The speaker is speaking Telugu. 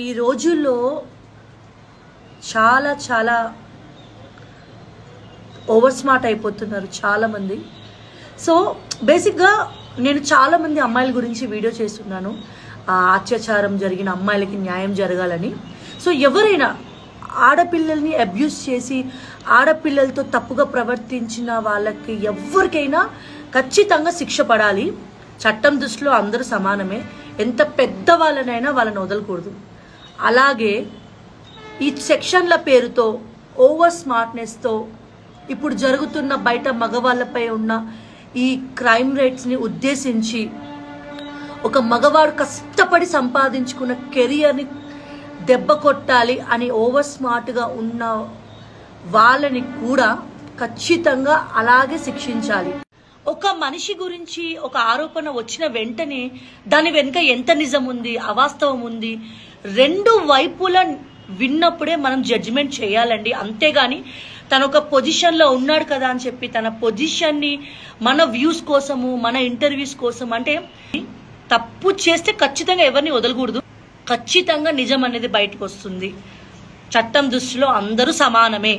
ఈ రోజుల్లో చాలా చాలా ఓవర్ స్మార్ట్ అయిపోతున్నారు చాలా మంది. సో బేసిక్గా నేను చాలా మంది అమ్మాయిల గురించి వీడియో చేస్తున్నాను, అత్యాచారం జరిగిన అమ్మాయిలకి న్యాయం జరగాలని. సో ఎవరైనా ఆడపిల్లల్ని అబ్యూస్ చేసి ఆడపిల్లలతో తప్పుగా ప్రవర్తించిన వాళ్ళకి ఎవరికైనా ఖచ్చితంగా శిక్ష పడాలి. చట్టం దృష్టిలో అందరూ సమానమే, ఎంత పెద్ద వాళ్ళనైనా వాళ్ళని వదలకూడదు. అలాగే ఈ సెక్షన్ల పేరుతో ఓవర్ స్మార్ట్నెస్తో ఇప్పుడు జరుగుతున్న బయట మగవాళ్ళపై ఉన్న ఈ క్రైమ్ రేట్స్ని ఉద్దేశించి ఒక మగవాడు కష్టపడి సంపాదించుకున్న కెరియర్ని దెబ్బ కొట్టాలి అని ఓవర్ స్మార్ట్గా ఉన్న వాళ్ళని కూడా ఖచ్చితంగా అలాగే శిక్షించాలి. ఒక మనిషి గురించి ఒక ఆరోపణ వచ్చిన వెంటనే దాని వెనుక ఎంత నిజం ఉంది, అవాస్తవం ఉంది, రెండు వైపుల విన్నప్పుడే మనం జడ్జిమెంట్ చేయాలండి. అంతేగాని తన ఒక పొజిషన్లో ఉన్నాడు కదా అని చెప్పి తన పొజిషన్ని మన వ్యూస్ కోసము మన ఇంటర్వ్యూస్ కోసం అంటే తప్పు చేస్తే ఖచ్చితంగా ఎవరిని వదలకూడదు. ఖచ్చితంగా నిజం అనేది బయటకు వస్తుంది. చట్టం దృష్టిలో అందరూ సమానమే.